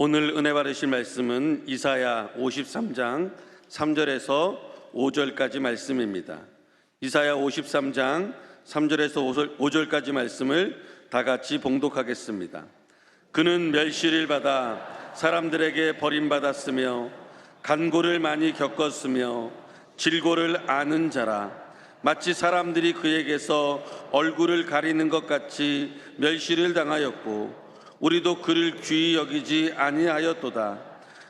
오늘 은혜 받으실 말씀은 이사야 53장 3절에서 5절까지 말씀입니다. 이사야 53장 3절에서 5절까지 말씀을 다 같이 봉독하겠습니다. 그는 멸시를 받아 사람들에게 버림받았으며 간고를 많이 겪었으며 질고를 아는 자라. 마치 사람들이 그에게서 얼굴을 가리는 것 같이 멸시를 당하였고 우리도 그를 귀히 여기지 아니하였도다.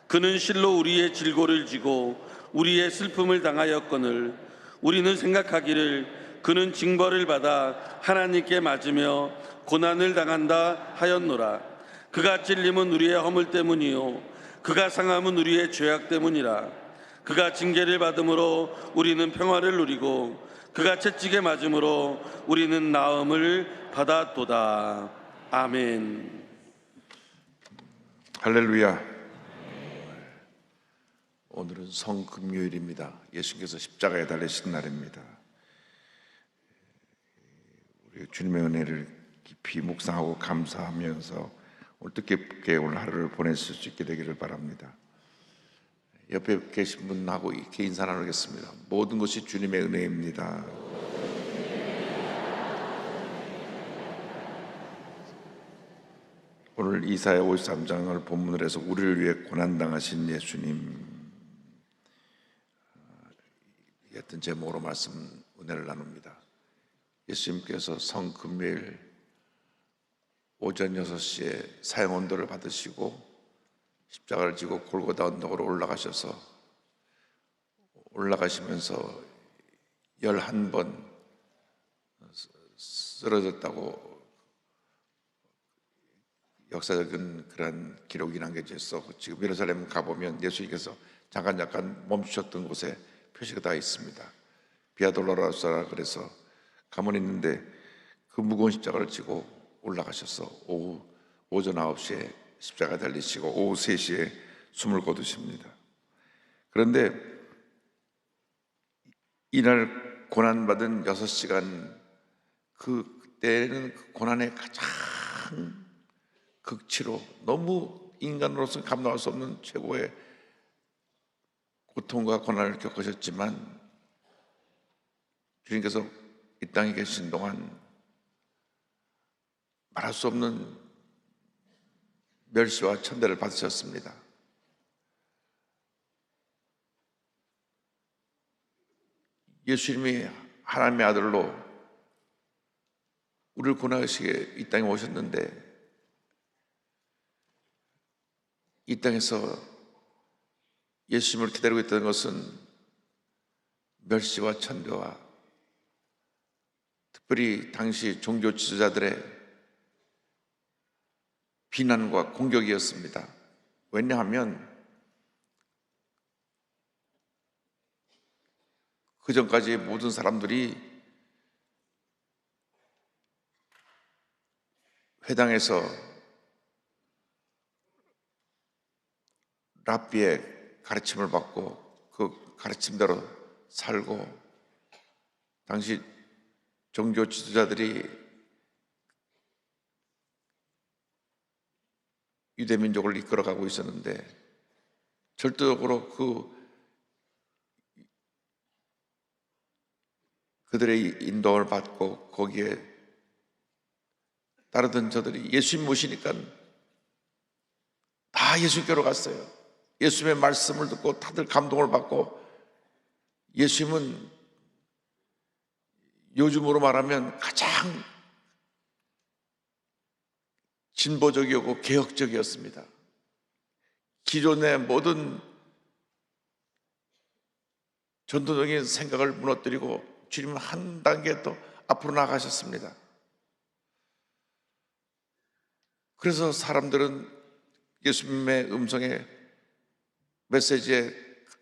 그는 실로 우리의 질고를 지고 우리의 슬픔을 당하였거늘 우리는 생각하기를 그는 징벌을 받아 하나님께 맞으며 고난을 당한다 하였노라. 그가 찔림은 우리의 허물 때문이요 그가 상함은 우리의 죄악 때문이라. 그가 징계를 받음으로 우리는 평화를 누리고 그가 채찍에 맞음으로 우리는 나음을 받았도다. 아멘. 할렐루야. 오늘은 성금요일입니다. 예수님께서 십자가에 달리신 날입니다. 우리 주님의 은혜를 깊이 묵상하고 감사하면서 오늘 뜻깊게 오늘 하루를 보내실 수 있게 되기를 바랍니다. 옆에 계신 분하고 이렇게 인사 나누겠습니다. 모든 것이 주님의 은혜입니다. 오늘 이사야 53장을 본문으로 해서 우리를 위해 고난당하신 예수님, 같은 제목으로 말씀 은혜를 나눕니다. 예수님께서 성금요일 오전 6시에 사형언도를 받으시고 십자가를 지고 골고다 언덕으로 올라가시면서 11번 쓰러졌다고 역사적인 그런 기록이 남겨져 있어. 지금 예루살렘 가보면 예수님께서 잠깐 멈추셨던 곳에 표시가 다 있습니다. 비아 돌로로사라 그래서 가만히 있는데 그 무거운 십자가를 지고 올라가셔서 오전 9시에 십자가 달리시고 오후 3시에 숨을 거두십니다. 그런데 이날 고난받은 6시간 그때는 그 고난의 가장 극치로 너무 인간으로서 감당할 수 없는 최고의 고통과 고난을 겪으셨지만 주님께서 이 땅에 계신 동안 말할 수 없는 멸시와 천대를 받으셨습니다. 예수님이 하나님의 아들로 우리를 구원하시기에 이 땅에 오셨는데 이 땅에서 예수님을 기다리고 있던 것은 멸시와 천대와 특별히 당시 종교 지도자들의 비난과 공격이었습니다. 왜냐하면 그 전까지 모든 사람들이 회당에서 랍비의 가르침을 받고 그 가르침대로 살고 당시 종교 지도자들이 유대 민족을 이끌어가고 있었는데 절대적으로 그들의 인도를 받고 거기에 따르던 저들이 예수님 모시니까 다 예수님께로 갔어요. 예수님의 말씀을 듣고 다들 감동을 받고 예수님은 요즘으로 말하면 가장 진보적이었고 개혁적이었습니다. 기존의 모든 전통적인 생각을 무너뜨리고 주님은 한 단계 더 앞으로 나가셨습니다. 그래서 사람들은 예수님의 음성에 메시지에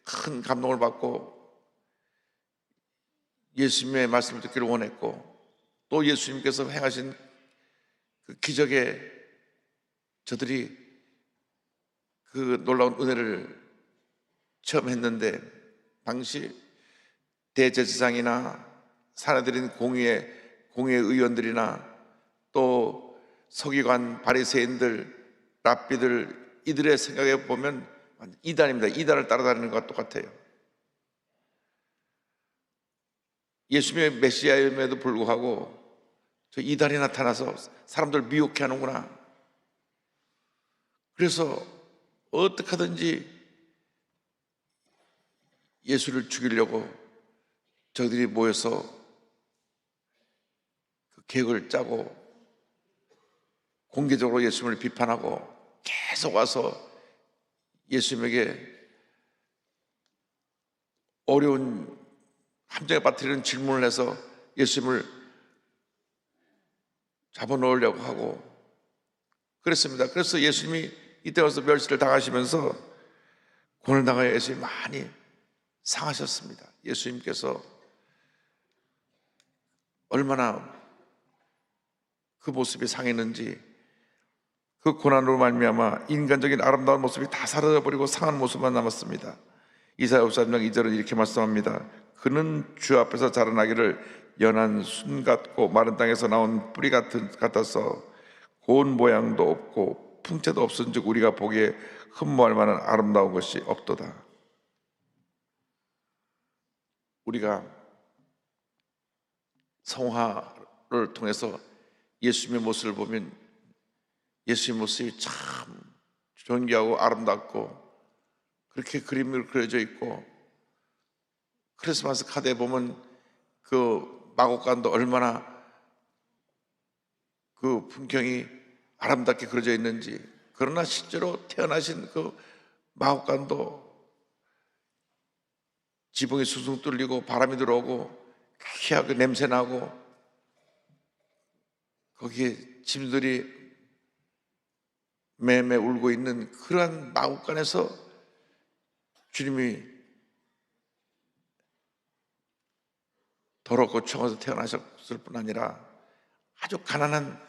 큰 감동을 받고 예수님의 말씀을 듣기를 원했고 또 예수님께서 행하신 그 기적에 저들이 그 놀라운 은혜를 체험했는데 당시 대제사장이나 사내들인 공의회 의원들이나 또 서기관 바리새인들 랍비들 이들의 생각에 보면 이단입니다. 이단을 따라다니는 것과 똑같아요. 예수님의 메시아임에도 불구하고 저 이단이 나타나서 사람들 미혹해 하는구나. 그래서 어떻게 하든지 예수를 죽이려고 저들이 모여서 그 계획을 짜고 공개적으로 예수님을 비판하고 계속 와서 예수님에게 어려운 함정에 빠뜨리는 질문을 해서 예수님을 잡아놓으려고 하고 그랬습니다. 그래서 예수님이 이때 와서 멸시를 당하시면서 고난당하여 예수님이 많이 상하셨습니다. 예수님께서 얼마나 그 모습이 상했는지, 그 고난으로 말미암아 인간적인 아름다운 모습이 다 사라져버리고 상한 모습만 남았습니다. 이사야 53장 2절은 이렇게 말씀합니다. 그는 주 앞에서 자라나기를 연한 순 같고 마른 땅에서 나온 뿌리 같아서 고운 모양도 없고 풍채도 없은즉 우리가 보기에 흠모할 만한 아름다운 것이 없도다. 우리가 성화를 통해서 예수님의 모습을 보면 예수님의 모습이 참 존귀하고 아름답고 그렇게 그림으로 그려져 있고, 크리스마스 카드에 보면 그 마곡간도 얼마나 그 풍경이 아름답게 그려져 있는지, 그러나 실제로 태어나신 그 마곡간도 지붕이 숭숭 뚫리고 바람이 들어오고 희하게 냄새 나고 거기에 짐들이 매매 울고 있는 그러한 마곡간에서 주님이 더럽고 청어서 태어나셨을 뿐 아니라 아주 가난한,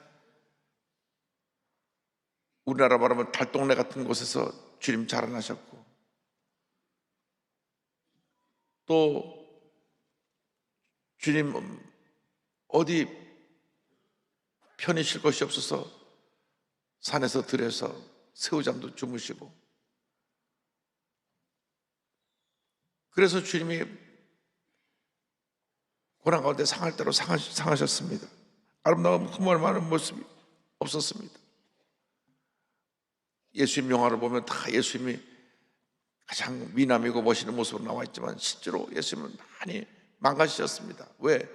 우리나라 말하면 달동네 같은 곳에서 주님 자라나셨고, 또 주님 어디 편히 쉴 것이 없어서 산에서 들에서 새우잠도 주무시고, 그래서 주님이 고난 가운데 상할 대로 상하셨습니다. 아름다운 흠모할 만한 모습이 없었습니다. 예수님 영화를 보면 다 예수님이 가장 미남이고 멋있는 모습으로 나와 있지만 실제로 예수님은 많이 망가지셨습니다. 왜?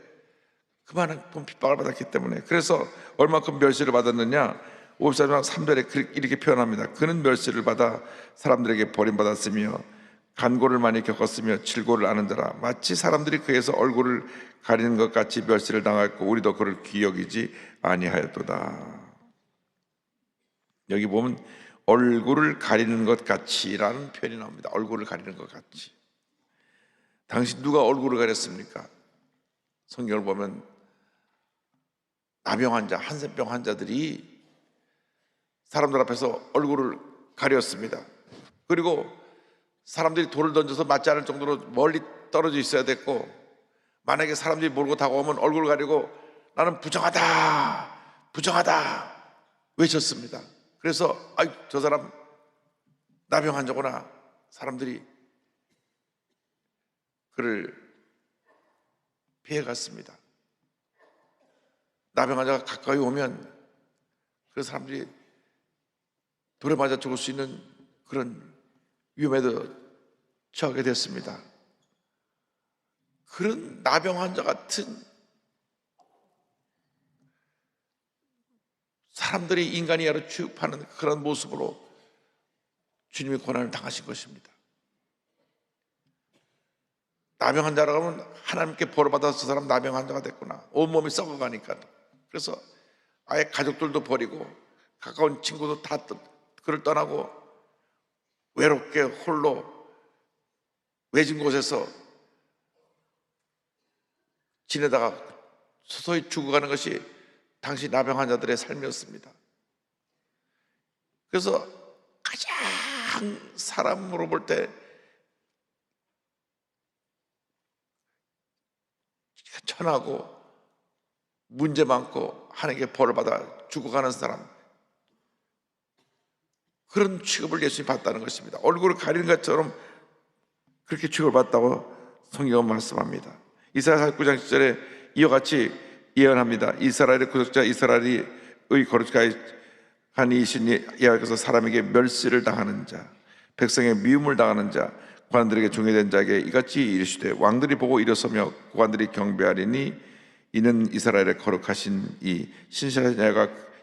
그만한 핍박을 받았기 때문에. 그래서 얼마큼 멸시를 받았느냐, 54장 3절에 이렇게 표현합니다. 그는 멸시를 받아 사람들에게 버림받았으며 간고를 많이 겪었으며 질고를 아는 자라. 마치 사람들이 그에서 얼굴을 가리는 것 같이 멸시를 당하였고 우리도 그를 귀여기지 아니하였도다. 여기 보면 얼굴을 가리는 것 같이라는 표현이 나옵니다. 얼굴을 가리는 것 같이. 당신 누가 얼굴을 가렸습니까? 성경을 보면 나병 환자, 한센병 환자들이 사람들 앞에서 얼굴을 가렸습니다. 그리고 사람들이 돌을 던져서 맞지 않을 정도로 멀리 떨어져 있어야 됐고, 만약에 사람들이 몰고 다가오면 얼굴을 가리고 나는 부정하다, 부정하다 외쳤습니다. 그래서 저 사람 나병 환자구나, 사람들이 그를 피해갔습니다. 나병 환자가 가까이 오면 그 사람들이 돌에 맞아 죽을 수 있는 그런 위험에도 처하게 됐습니다. 그런 나병 환자 같은 사람들이 인간이 아로 취급하는 그런 모습으로 주님이 고난을 당하신 것입니다. 나병 환자라고 하면 하나님께 벌받아서 저 사람 나병 환자가 됐구나, 온몸이 썩어가니까. 그래서 아예 가족들도 버리고 가까운 친구도 다 그를 떠나고 외롭게 홀로 외진 곳에서 지내다가 서서히 죽어가는 것이 당시 나병 환자들의 삶이었습니다. 그래서 가장 사람으로 볼 때 천하고 문제 많고 하나님께 벌을 받아 죽어가는 사람, 그런 취급을 예수님이 받다는 것입니다. 얼굴을 가리는 것처럼 그렇게 취급을 받다고 성경은 말씀합니다. 이사야 49장 10절에 이와 같이 예언합니다. 이스라엘의 구속자 이스라엘의 거룩한 이신 여호와께서 사람에게 멸시를 당하는 자, 백성의 미움을 당하는 자, 고관들에게 종이된 자에게 이같이 이르시되 왕들이 보고 일어서며 고관들이 경배하리니 이는 이스라엘의 거룩하신 이 신실하신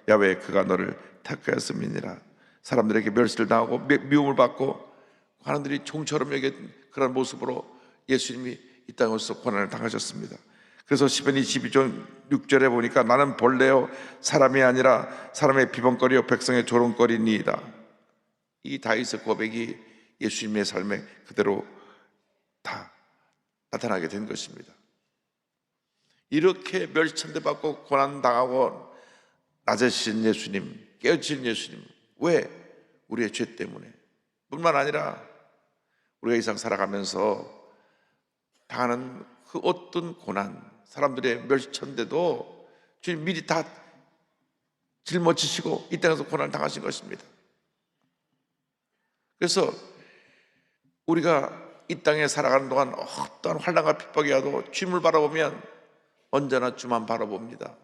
야훼 그가 너를 택하였음이니라. 사람들에게 멸시를 당하고 미움을 받고 고관들이 종처럼 여긴 그런 모습으로 예수님이 이 땅에서 고난을 당하셨습니다. 그래서 시편 22장 6절에 보니까 나는 벌레요 사람이 아니라 사람의 비방거리요 백성의 조롱거리니이다. 이 다윗의 고백이 예수님의 삶에 그대로 다 나타나게 된 것입니다. 이렇게 멸천대받고 고난당하고 낮아지신 예수님, 깨어지신 예수님, 왜? 우리의 죄 때문에 뿐만 아니라 우리가 이 세상 살아가면서 당하는 그 어떤 고난, 사람들의 멸천대도 주님 미리 다 짊어지시고 이 땅에서 고난을 당하신 것입니다. 그래서 우리가 이 땅에 살아가는 동안 어떠한 환난과 핍박이 와도 주님을 바라보면 언제나 주만 바라봅니다.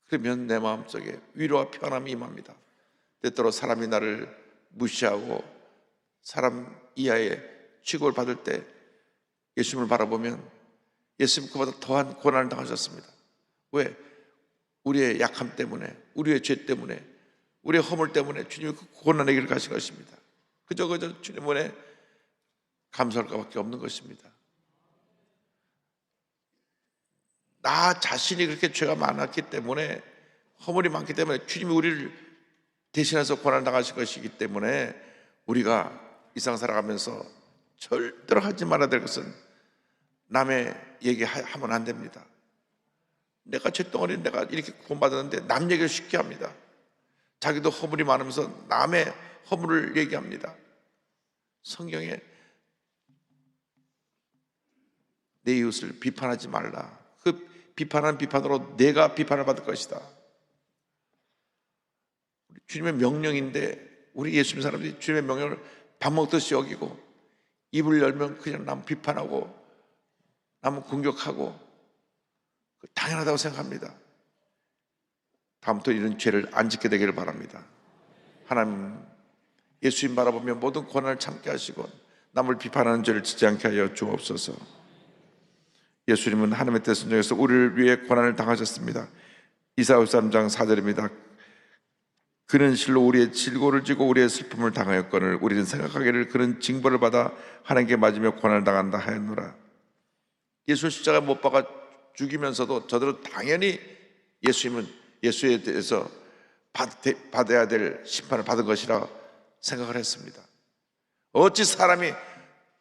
그러면 내 마음속에 위로와 평안함이 임합니다. 때때로 사람이 나를 무시하고 사람 이하의 취급을 받을 때 예수님을 바라보면 예수님 그보다 더한 고난을 당하셨습니다. 왜? 우리의 약함 때문에, 우리의 죄 때문에, 우리의 허물 때문에 주님이 그 고난의 길을 가신 것입니다. 그저 주님 은혜 감사할 것밖에 없는 것입니다. 나 자신이 그렇게 죄가 많았기 때문에, 허물이 많기 때문에 주님이 우리를 대신해서 고난을 당하신 것이기 때문에 우리가 이 세상 살아가면서 절대로 하지 말아야 될 것은 남의 얘기하면 안 됩니다. 내가 죄덩어리 내가 이렇게 구원받았는데 남 얘기를 쉽게 합니다. 자기도 허물이 많으면서 남의 허물을 얘기합니다. 성경에 내 이웃을 비판하지 말라. 그 비판하는 비판으로 내가 비판을 받을 것이다. 주님의 명령인데 우리 예수님 사람들이 주님의 명령을 밥 먹듯이 여기고 입을 열면 그냥 남 비판하고 남은 공격하고 당연하다고 생각합니다. 다음부터 이런 죄를 안 짓게 되기를 바랍니다. 하나님, 예수님 바라보며 모든 고난을 참게 하시고 남을 비판하는 죄를 짓지 않게 하여 주옵소서. 예수님은 하나님의 뜻을 순종해서 우리를 위해 고난을 당하셨습니다. 이사야 53장 4절입니다. 그는 실로 우리의 질고를 지고 우리의 슬픔을 당하였거늘 우리는 생각하기를 그는 징벌을 받아 하나님께 맞으며 고난을 당한다 하였노라. 예수 십자가 못 박아 죽이면서도 저들은 당연히 예수님은 예수에 대해서 받아야 될 심판을 받은 것이라 생각을 했습니다. 어찌 사람이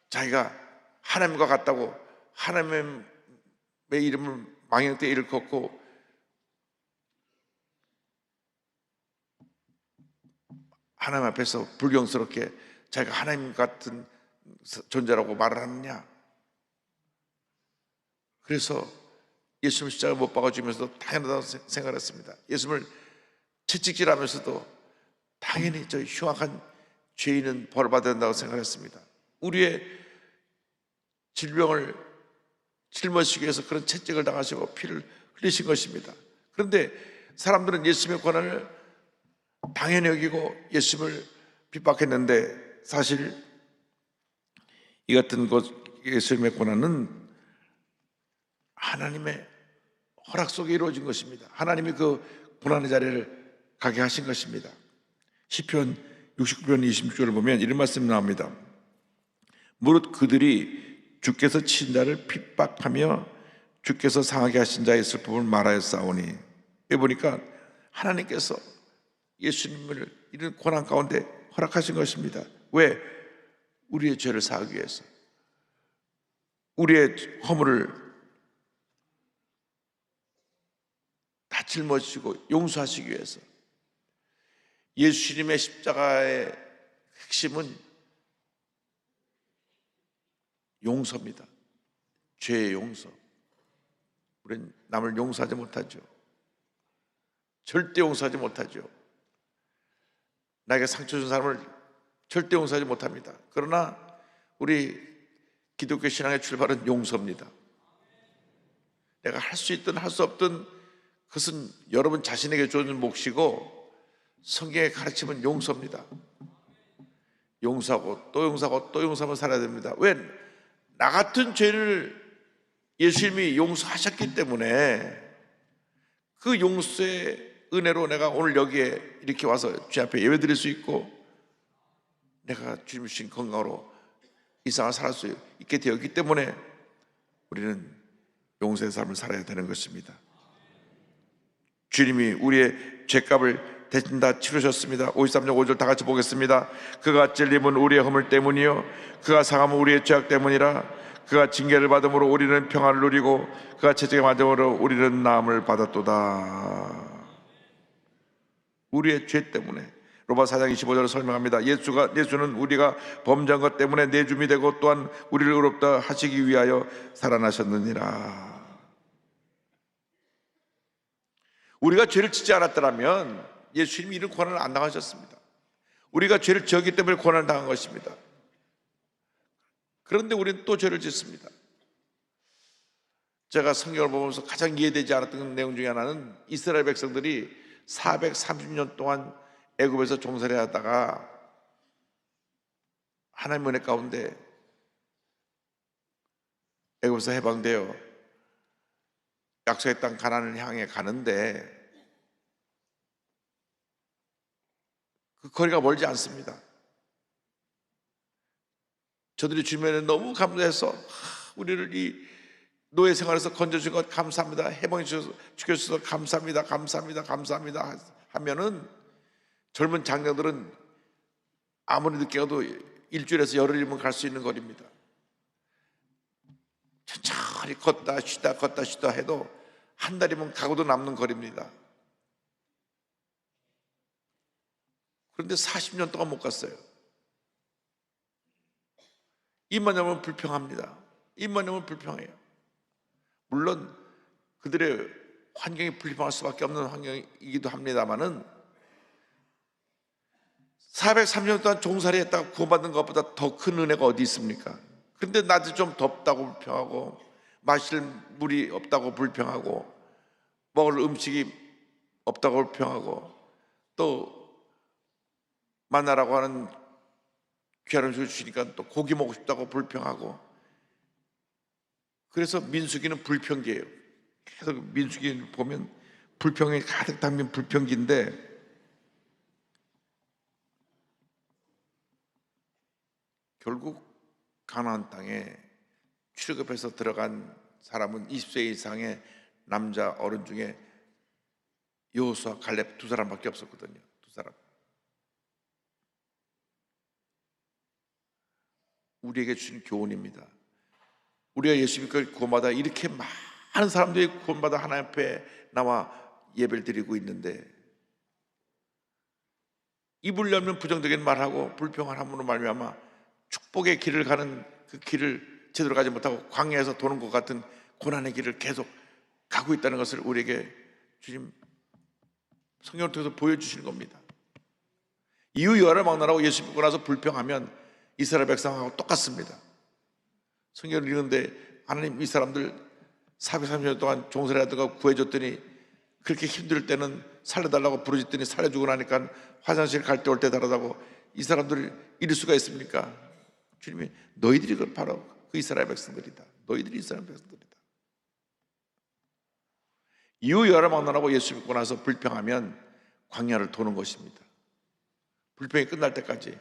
자기가 하나님과 같다고 하나님의 이름을 망령 때 일컫고 하나님 앞에서 불경스럽게 자기가 하나님 같은 존재라고 말을 하느냐. 그래서 예수님 십자가 못 박아 주면서도 당연하다고 생각했습니다. 예수님을 채찍질하면서도 당연히 저 흉악한 죄인은 벌받아야 된다고 생각했습니다. 우리의 질병을 짊어지기 위해서 그런 채찍을 당하시고 피를 흘리신 것입니다. 그런데 사람들은 예수님의 고난을 당연히 여기고 예수님을 핍박했는데 사실 이 같은 예수님의 고난은 하나님의 허락 속에 이루어진 것입니다. 하나님이 그 고난의 자리를 가게 하신 것입니다. 시편 69편 26절을 보면 이런 말씀이 나옵니다. 무릇 그들이 주께서 친 자를 핍박하며 주께서 상하게 하신 자의 슬픔을 말하였사오니. 여기 보니까 하나님께서 예수님을 이런 고난 가운데 허락하신 것입니다. 왜? 우리의 죄를 사하기 위해서, 우리의 허물을 다 짊어지시고 용서하시기 위해서. 예수님의 십자가의 핵심은 용서입니다. 죄의 용서. 우리는 남을 용서하지 못하죠. 절대 용서하지 못하죠. 나에게 상처 준 사람을 절대 용서하지 못합니다. 그러나 우리 기독교 신앙의 출발은 용서입니다. 내가 할 수 있든 할 수 없든 그것은 여러분 자신에게 주어진 몫이고, 성경의 가르침은 용서입니다. 용서하고 또 용서하고 또 용서하면 살아야 됩니다. 왜? 나 같은 죄를 예수님이 용서하셨기 때문에 그 용서의 은혜로 내가 오늘 여기에 이렇게 와서 주님 앞에 예배 드릴 수 있고, 내가 주님 주신 건강으로 이 세상을 살 수 있게 되었기 때문에 우리는 용서의 삶을 살아야 되는 것입니다. 주님이 우리의 죄값을 대신 다 치르셨습니다. 53장 5절 다 같이 보겠습니다. 그가 찔림은 우리의 허물 때문이요 그가 상함은 우리의 죄악 때문이라. 그가 징계를 받음으로 우리는 평안을 누리고 그가 채찍에 맞음으로 우리는 나음을 받았도다. 우리의 죄 때문에. 로마 4장 25절을 설명합니다. 예수는 우리가 범죄한 것 때문에 내줌이 되고 또한 우리를 의롭다 하시기 위하여 살아나셨느니라. 우리가 죄를 짓지 않았더라면 예수님이 이런 고난을 안 당하셨습니다. 우리가 죄를 지었기 때문에 고난을 당한 것입니다. 그런데 우리는 또 죄를 짓습니다. 제가 성경을 보면서 가장 이해되지 않았던 내용 중에 하나는 이스라엘 백성들이 430년 동안 애굽에서 종살이 하다가 하나님의 은혜 가운데 애굽에서 해방되어 약속의 땅 가나안을 향해 가는데 그 거리가 멀지 않습니다. 저들이 주님에 너무 감사해서 우리를 이 노예 생활에서 건져주신 것 감사합니다. 해방해 주셔서 감사합니다. 감사합니다. 감사합니다 하면은 젊은 장녀들은 아무리 늦게 가도 일주일에서 열흘이면 갈 수 있는 거리입니다. 천천히 걷다 쉬다 해도 한 달이면 가고도 남는 거리입니다. 그런데 40년 동안 못 갔어요. 입만 열면 불평합니다. 입만 열면 불평해요. 물론 그들의 환경이 불평할 수밖에 없는 환경이기도 합니다만은 430년 동안 종살이 했다가 구원받는 것보다 더 큰 은혜가 어디 있습니까? 그런데 낮에 좀 덥다고 불평하고 마실 물이 없다고 불평하고 먹을 음식이 없다고 불평하고 또 만나라고 하는 귀한 음식을 주시니까 또 고기 먹고 싶다고 불평하고. 그래서 민수기는 불평기예요. 계속 민수기 보면 불평이 가득 담긴 불평기인데 결국 가나안 땅에 출애굽해서 들어간 사람은 20세 이상의 남자 어른 중에 여호수아, 갈렙 두 사람밖에 없었거든요. 두 사람. 우리에게 주신 교훈입니다. 우리가 예수 믿고 구원받아 이렇게 많은 사람들이 구원받아 하나님 앞에 나와 예배를 드리고 있는데 입을 열면 부정적인 말하고 불평을 함으로 말미암아 축복의 길을 가는 그 길을 제대로 가지 못하고 광야에서 도는 것 같은 고난의 길을 계속 가고 있다는 것을 우리에게 주님 성경을 통해서 보여주시는 겁니다. 이후 열을 막나라고 예수 믿고 나서 불평하면 이스라엘 백성하고 똑같습니다. 성경을 읽는데 하나님 이 사람들 430년 동안 종살이 하다가 구해줬더니 그렇게 힘들 때는 살려달라고 부르짖더니 살려주고 나니까 화장실 갈 때 올 때 다르다고 이 사람들을 이럴 수가 있습니까? 주님이 너희들이 바로 그 이스라엘 백성들이다. 너희들이 이스라엘 백성들이다. 이후 열을 막나라고 예수 믿고 나서 불평하면 광야를 도는 것입니다. 불평이 끝날 때까지.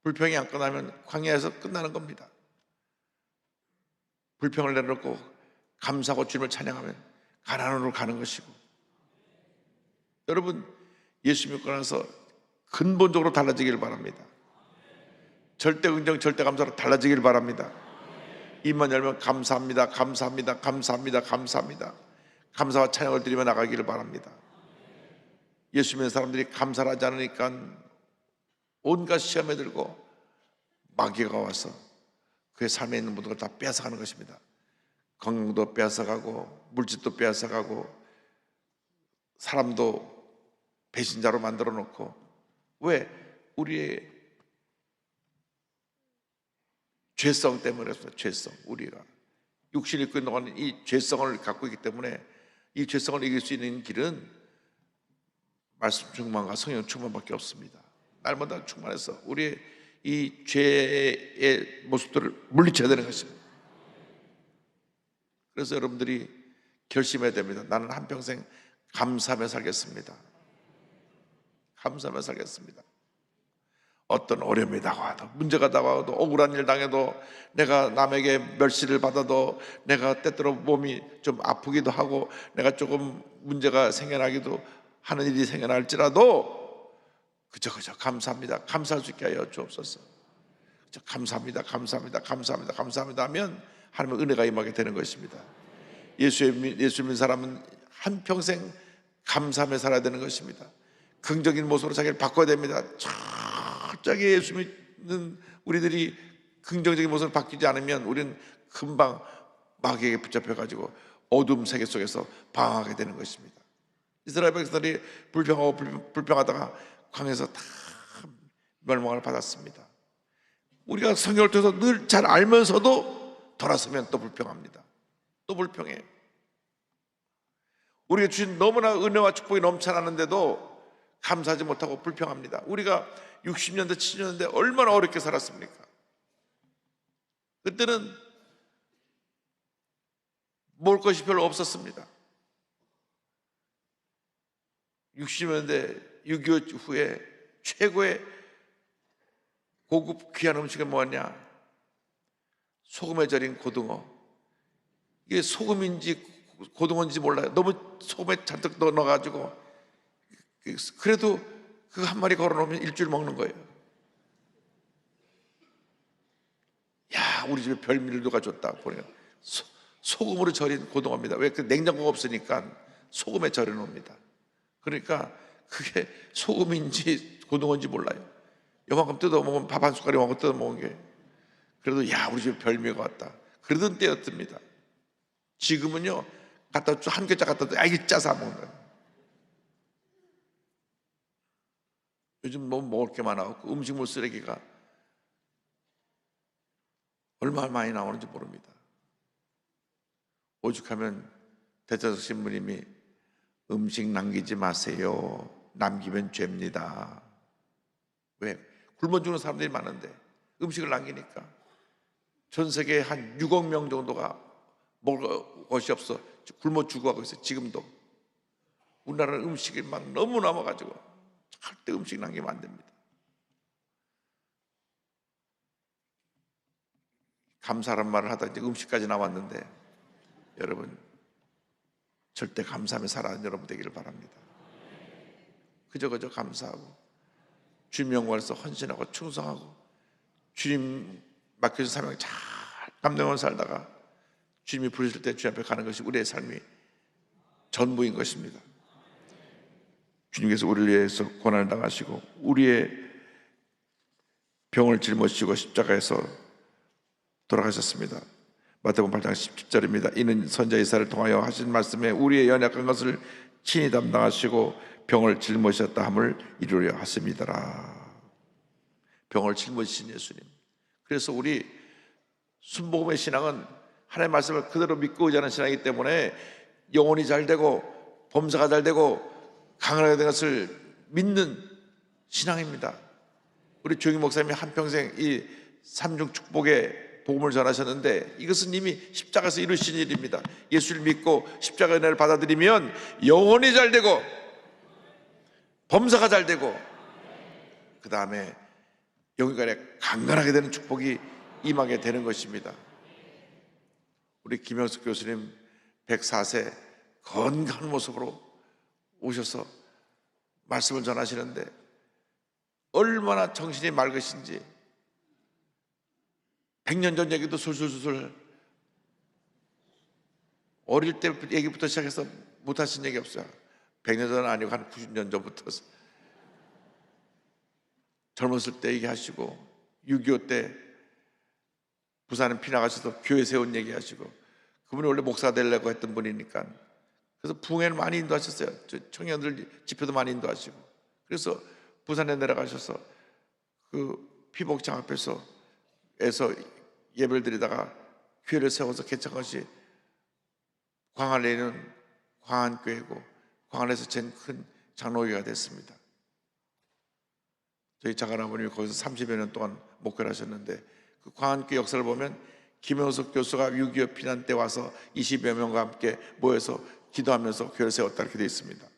불평이 안 끝나면 광야에서 끝나는 겁니다. 불평을 내려놓고 감사하고 주님을 찬양하면 가나안으로 가는 것이고. 여러분 예수 믿고 나서 근본적으로 달라지기를 바랍니다. 절대 긍정 절대 감사로 달라지기를 바랍니다. 입만 열면 감사합니다. 감사합니다. 감사합니다. 감사합니다. 감사와 찬양을 드리며 나가기를 바랍니다. 예수 믿는 사람들이 감사를 하지 않으니까 온갖 시험에 들고 마귀가 와서 그의 삶에 있는 모든 걸 다 빼앗아가는 것입니다. 건강도 빼앗아가고 물질도 빼앗아가고 사람도 배신자로 만들어 놓고, 왜? 우리의 죄성 때문에 그렇습니다. 죄성. 우리가 육신이 입고 있는 이 죄성을 갖고 있기 때문에 이 죄성을 이길 수 있는 길은 말씀 충만과 성령 충만밖에 없습니다. 날마다 충만해서 우리의 이 죄의 모습들을 물리쳐야 되는 것입니다. 그래서 여러분들이 결심해야 됩니다. 나는 한평생 감사하며 살겠습니다. 감사하며 살겠습니다. 어떤 어려움이 다가와도, 문제가 다가와도, 억울한 일 당해도, 내가 남에게 멸시를 받아도, 내가 때때로 몸이 좀 아프기도 하고, 내가 조금 문제가 생겨나기도 하는 일이 생겨날지라도 그저 감사합니다, 감사할 수 있게 하여 주옵소서. 그저 감사합니다, 감사합니다, 감사합니다, 감사합니다 하면 하나님의 은혜가 임하게 되는 것입니다. 예수 믿는 사람은 한평생 감사하며 살아야 되는 것입니다. 긍정적인 모습으로 자기를 바꿔야 됩니다. 철저하게 예수 믿는 우리들이 긍정적인 모습으로 바뀌지 않으면 우리는 금방 마귀에게 붙잡혀가지고 어두움 세계 속에서 방황하게 되는 것입니다. 이스라엘 백성들이 불평하다가 광야에서 다 멸망을 받았습니다. 우리가 성경을 통해서 늘 잘 알면서도 돌아서면 또 불평합니다. 또 불평해요. 우리가 주신 너무나 은혜와 축복이 넘쳐나는데도 감사하지 못하고 불평합니다. 우리가 60년대 70년대 얼마나 어렵게 살았습니까? 그때는 먹을 것이 별로 없었습니다. 60년대 6.25 후에 최고의 고급 귀한 음식은 뭐냐? 소금에 절인 고등어. 이게 소금인지 고등어인지 몰라요. 너무 소금에 잔뜩 넣어가지고, 그래도 그 한 마리 걸어놓으면 일주일 먹는 거예요. 야, 우리 집에 별미를누가 줬다 보니까 소금으로 절인 고등어입니다. 왜? 그 냉장고가 없으니까 소금에 절여 놓습니다. 그러니까 그게 소금인지 고등어인지 몰라요. 요만큼 뜯어 먹으면 밥 한 숟가락 요만큼 뜯어 먹은 게, 그래도 야, 우리 집에 별미가 왔다 그러던 때였습니다. 지금은요, 한 개짜 갖다 줘, 이게 짜서 안 먹는 거예요. 요즘 너무 먹을 게 많아갖고 음식물 쓰레기가 얼마나 많이 나오는지 모릅니다. 오죽하면 대전석 신부님이 음식 남기지 마세요, 남기면 죄입니다. 왜? 굶어 죽는 사람들이 많은데 음식을 남기니까 전 세계에 한 6억 명 정도가 먹을 것이 없어 굶어 죽어가고 있어요. 지금도 우리나라는 음식이 막 너무 남아가지고 절대 음식 남기면 안 됩니다. 감사란 말을 하다 이제 음식까지 나왔는데, 여러분 절대 감사하며 살아가는 여러분 되기를 바랍니다. 그저 감사하고 주님 영광에서 헌신하고 충성하고 주님 맡겨준 사명을 잘 감당하며 살다가 주님이 부르실 때 주님 앞에 가는 것이 우리의 삶이 전부인 것입니다. 주님께서 우리를 위해서 고난을 당하시고 우리의 병을 짊어지시고 십자가에서 돌아가셨습니다. 마태복음 8장 17절입니다. 이는 선지자 이사야를 통하여 하신 말씀에 우리의 연약한 것을 친히 담당하시고 병을 짊어지셨다 함을 이루려 하심이더라. 병을 짊어지신 예수님. 그래서 우리 순복음의 신앙은 하나님의 말씀을 그대로 믿고 의지하는 신앙이기 때문에 영혼이 잘 되고 범사가 잘 되고 강하게 된 것을 믿는 신앙입니다. 우리 조영희 목사님이 한평생 이 삼중 축복의 복음을 전하셨는데 이것은 이미 십자가에서 이루신 일입니다. 예수를 믿고 십자가의 은혜를 받아들이면 영혼이 잘 되고 범사가 잘 되고 그 다음에 영혼이 강건하게 되는 축복이 임하게 되는 것입니다. 우리 김영숙 교수님 104세 건강한 모습으로 오셔서 말씀을 전하시는데 얼마나 정신이 맑으신지, 100년 전 얘기도 술술술 어릴 때 얘기부터 시작해서 못하신 얘기 없어요. 100년 전 아니고 한 90년 전부터 젊었을 때 얘기하시고 6.25 때 부산에 피나가셔서 교회 세운 얘기하시고, 그분이 원래 목사 되려고 했던 분이니까 그래서 부흥회를 많이 인도하셨어요. 청년들 집회도 많이 인도하시고 그래서 부산에 내려가셔서 그 피복장 앞에서 예배를 드리다가 교회를 세워서 개척한 것이 광안에 있는 광안교회고 광안에서 제일 큰 장로교회가 됐습니다. 저희 장관아버님이 거기서 30여 년 동안 목회를 하셨는데 그 광안교회 역사를 보면 김영석 교수가 6.25 피난 때 와서 20여 명과 함께 모여서 기도하면서 교회를 세웠다 이렇게 되어 있습니다.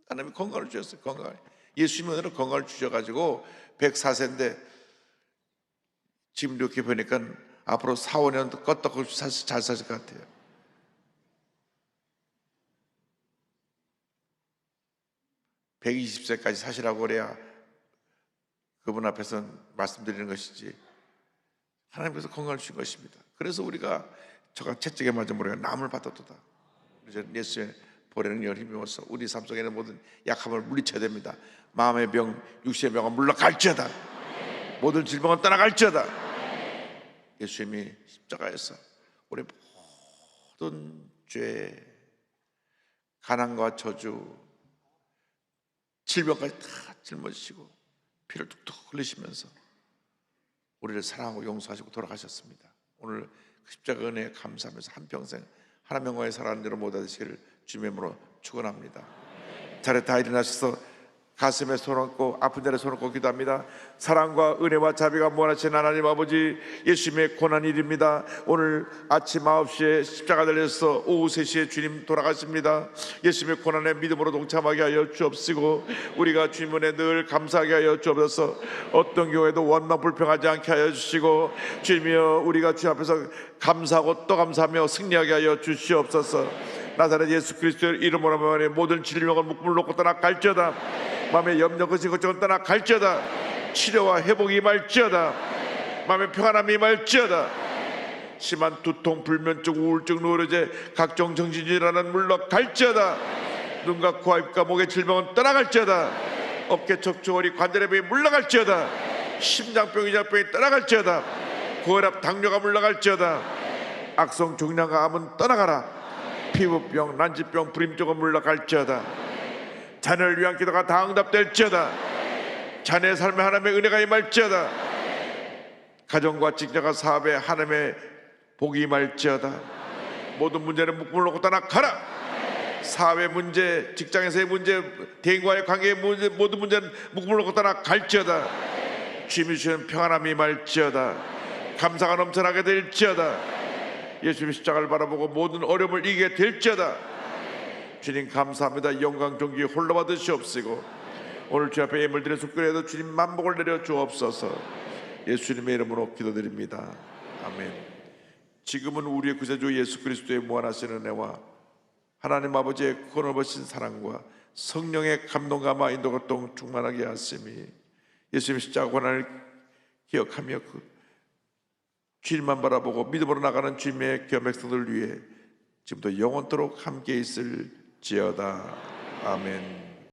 하나님이 건강을 주셨어요. 건강을. 예수님은 건강을 주셔가지고 104세인데 지금 이렇게 보니까 앞으로 4, 5년 껐떡없이 잘 사실 것 같아요. (120세까지) 사시라고 그래야 그분 앞에서는 말씀드리는 것이지 하나님께서 건강을 주신 것입니다. 그래서 우리가 저가 채찍에 맞은 모래가 남을 받아도다. 예수의 보내는 열 힘입어서 우리 삶 속에는 모든 약함을 물리쳐야 됩니다. 마음의 병, 육신의 병은 물러갈지어다. 모든 질병은 떠나갈지어다. 예수님이 십자가에서 우리 모든 죄, 가난과 저주, 질병까지 다 짊어지시고 피를 뚝뚝 흘리시면서 우리를 사랑하고 용서하시고 돌아가셨습니다. 오늘 그 십자가 은혜에 감사하면서 한평생 하나님 영광에 살아가는 여러분 모두 되시기를 주님의 이름으로 축원합니다. 자리에 다 일어나셔서 가슴에 손 얹고 아픈 자리에 손 얹고 기도합니다. 사랑과 은혜와 자비가 무한하신 하나님 아버지, 예수님의 고난일입니다. 오늘 아침 9시에 십자가 달려서 오후 3시에 주님 돌아가십니다. 예수님의 고난에 믿음으로 동참하게 하여 주옵시고 우리가 주님 은혜 늘 감사하게 하여 주옵소서. 어떤 경우에도 원망 불평하지 않게 하여 주시고 주님이여 우리가 주 앞에서 감사하고 또 감사하며 승리하게 하여 주시옵소서. 나사렛 예수 그리스도의 이름으로 말하니 모든 질병을 묶음을 놓고 떠나갈지어다. 마음의 염려 것이 걱정은 떠나갈지어다. 치료와 회복이 임할지어다. 마음의 평안함이 임할지어다. 심한 두통, 불면증, 우울증, 노르제, 각종 정신질환은 물러갈지어다. 눈과 코와 입과 목의 질병은 떠나갈지어다. 어깨, 척추, 허리, 관절의 병이 물러갈지어다. 심장병, 위장병이 떠나갈지어다. 고혈압, 당뇨가 물러갈지어다. 악성 종양과 암은 떠나가라. 피부병, 난치병, 불임증은 물러갈지어다. 자녀를 위한 기도가 다 응답될지어다. 자녀의 삶에 하나님의 은혜가 임할지어다. 가정과 직장과 사업에 하나님의 복이 임할지어다. 모든 문제는 묶음을 놓고 떠나가라. 사회 문제, 직장에서의 문제, 대인과의 관계의 문제, 모든 문제는 묶음을 놓고 떠나갈지어다. 주님이 주시는 평안함이 임할지어다. 감사가 넘쳐나게 될지어다. 예수님 십자가를 바라보고 모든 어려움을 이기게 될지어다. 주님 감사합니다. 영광 존귀 홀로 받으시옵시고 오늘 주 앞에 예물 드려 속결에도 주님 만복을 내려 주옵소서. 예수님의 이름으로 기도드립니다. 아멘. 지금은 우리의 구세주 예수 그리스도의 무한하신 은혜와 하나님 아버지의 권업하신 사랑과 성령의 감동감화 인도가 충만하게 하심이 예수님 십자가 고난을 기억하며 주님만 바라보고 믿음으로 나가는 주님의 귀한 백성들을 위해 지금도 영원토록 함께 있을지어다. 아멘.